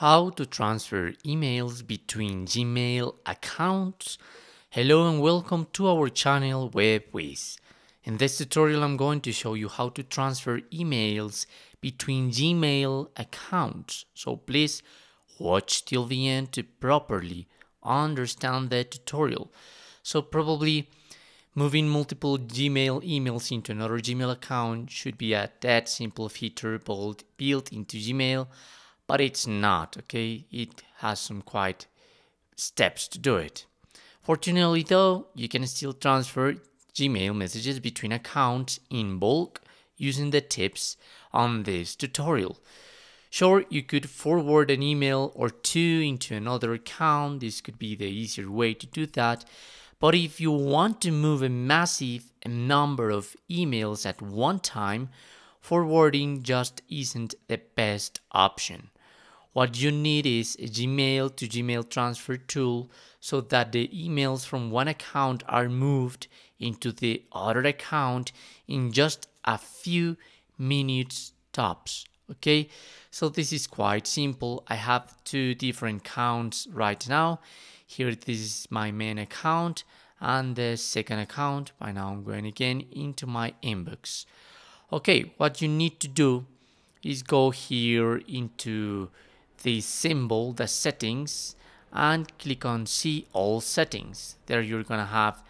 How to transfer emails between Gmail accounts. Hello and welcome to our channel Whizz. In this tutorial I'm going to show you how to transfer emails between Gmail accounts. So please watch till the end to properly understand the tutorial. So probably moving multiple Gmail emails into another Gmail account should be a that simple feature built into Gmail, but it's not, okay? It has some quite steps to do it. Fortunately though, you can still transfer Gmail messages between accounts in bulk using the tips on this tutorial. Sure, you could forward an email or two into another account. This could be the easier way to do that. But if you want to move a massive number of emails at one time, forwarding just isn't the best option. What you need is a Gmail to Gmail transfer tool so that the emails from one account are moved into the other account in just a few minutes tops. Okay, so this is quite simple. I have two different accounts right now. Here, this is my main account and the second account. By now, I'm going again into my inbox. Okay, what you need to do is go here into the symbol, the settings, and click on see all settings. There you're gonna have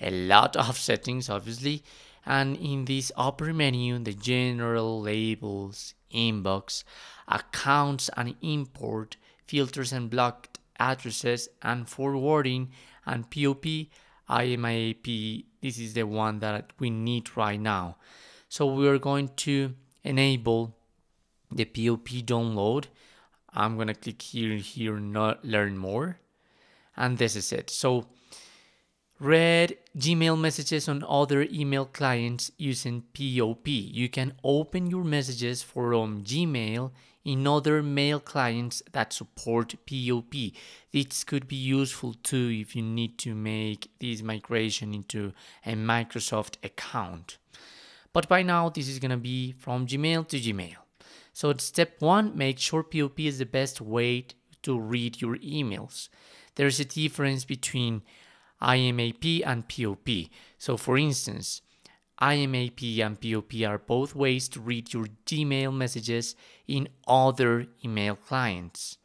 a lot of settings, obviously, and in this upper menu, the general, labels, inbox, accounts and import, filters and blocked addresses, and forwarding and POP, IMAP. This is the one that we need right now. So we're going to enable the POP download. I'm gonna click here, not learn more, and this is it. So read Gmail messages on other email clients using POP. You can open your messages from Gmail in other mail clients that support POP. This could be useful too if you need to make this migration into a Microsoft account. But by now, this is gonna be from Gmail to Gmail. So step one, make sure POP is the best way to read your emails. There's a difference between IMAP and POP. So for instance, IMAP and POP are both ways to read your Gmail messages in other email clients.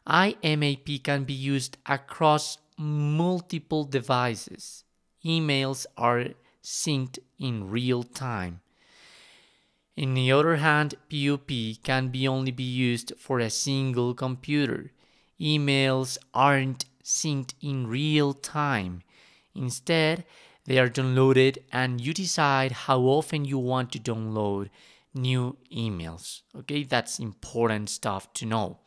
IMAP can be used across multiple devices. Emails are synced in real time. On the other hand, POP can only be used for a single computer. Emails aren't synced in real time. Instead, they are downloaded and you decide how often you want to download new emails. Okay, that's important stuff to know.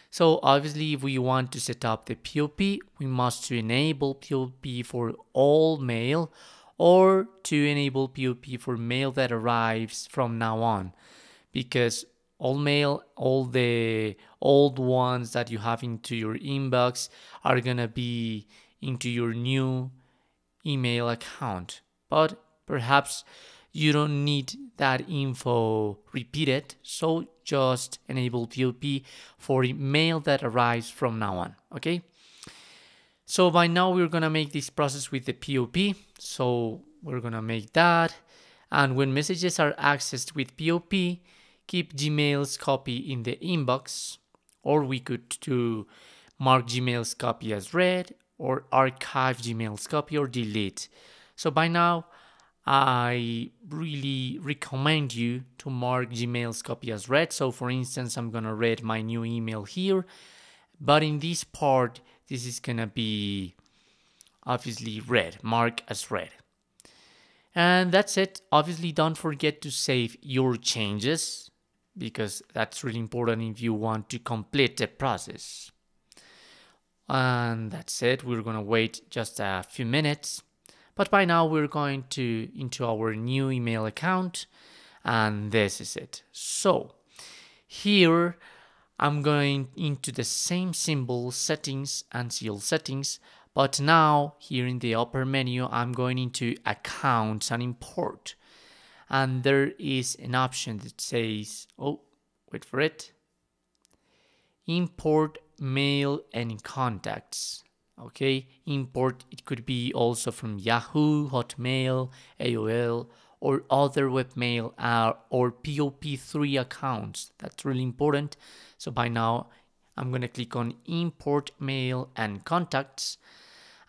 So obviously, if we want to set up the POP, we must enable POP for all mail or to enable POP for mail that arrives from now on, because all mail, all the old ones that you have into your inbox are gonna be into your new email account. But perhaps you don't need that info repeated, so just enable POP for mail that arrives from now on, okay? So by now we're gonna make this process with the POP. So we're gonna make that. And when messages are accessed with POP, keep Gmail's copy in the inbox, or we could do mark Gmail's copy as read, or archive Gmail's copy, or delete. So by now, I really recommend you to mark Gmail's copy as read. So for instance, I'm gonna read my new email here, but in this part, this is gonna be obviously read, mark as read. And that's it. Obviously, don't forget to save your changes, because that's really important if you want to complete the process. And that's it. We're gonna wait just a few minutes. But by now we're going into our new email account, and this is it. So here I'm going into the same symbol settings and seal settings, but now here in the upper menu I'm going into accounts and import, and there is an option that says, oh, wait for it, import mail and contacts. Okay, import, it could be also from Yahoo, Hotmail, AOL, or other webmail or POP3 accounts. That's really important. So by now, I'm going to click on import mail and contacts,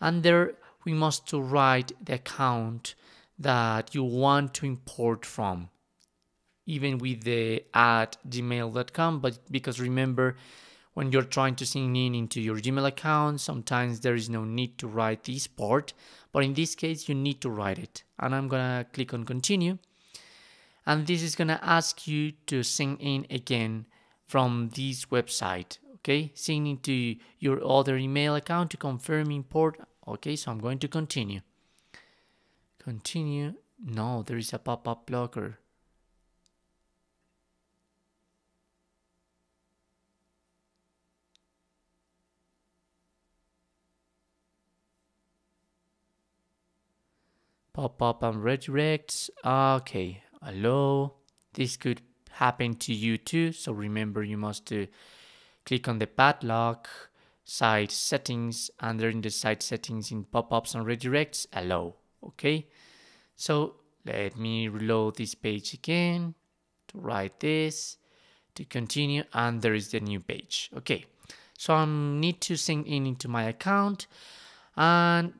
and there we must to write the account that you want to import from, even with the at gmail.com. But because remember, when you're trying to sign in into your Gmail account, sometimes there is no need to write this part, but in this case you need to write it. And I'm gonna click on continue, and this is gonna ask you to sign in again from this website. Okay, sign into your other email account to confirm import. Okay, so I'm going to continue. No, there is a pop-up blocker. Pop-up and redirects. Okay, hello. This could happen to you too, so remember you must click on the padlock, site settings, and there in the site settings in pop-ups and redirects, allow. Okay, so let me reload this page again to write this, to continue, and there is the new page. Okay, so I need to sign in into my account, and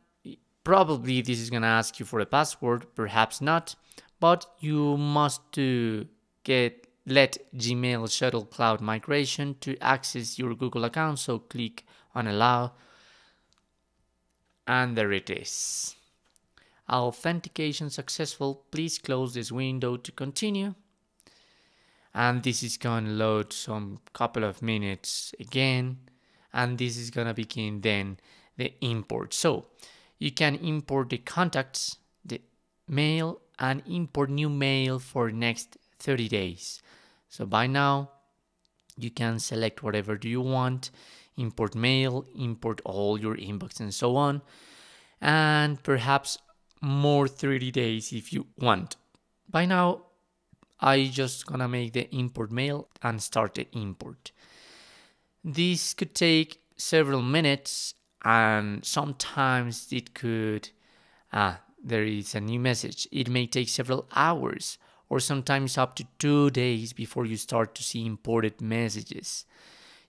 probably this is gonna ask you for a password, perhaps not, but you must let Gmail shuttle cloud migration to access your Google account. So click on allow, and there it is. Authentication successful. Please close this window to continue. And this is going to load some couple of minutes again, and this is going to begin then the import. So you can import the contacts, the mail, and import new mail for next 30 days. So by now you can select whatever do you want, import mail, import all your inbox and so on, and perhaps more 30 days if you want. By now I just gonna make the import mail and start the import. This could take several minutes, and sometimes it could there is a new message. It may take several hours or sometimes up to 2 days before you start to see imported messages.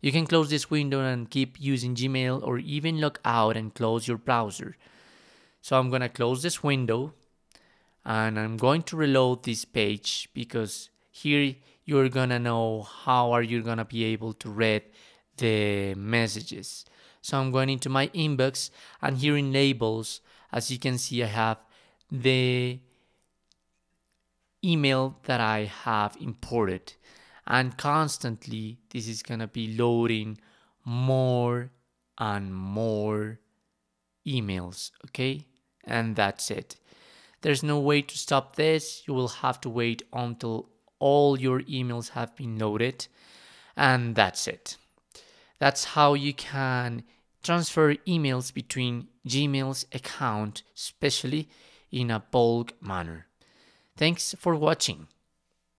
You can close this window and keep using Gmail, or even log out and close your browser. So I'm gonna close this window, and I'm going to reload this page, because here you're gonna know how are you gonna be able to read the messages. So I'm going into my inbox, and here in labels, as you can see, I have the email that I have imported, and constantly this is gonna be loading more and more emails. Okay, and that's it. There's no way to stop this. You will have to wait until all your emails have been loaded, and that's it. That's how you can transfer emails between Gmail's account, especially in a bulk manner. Thanks for watching.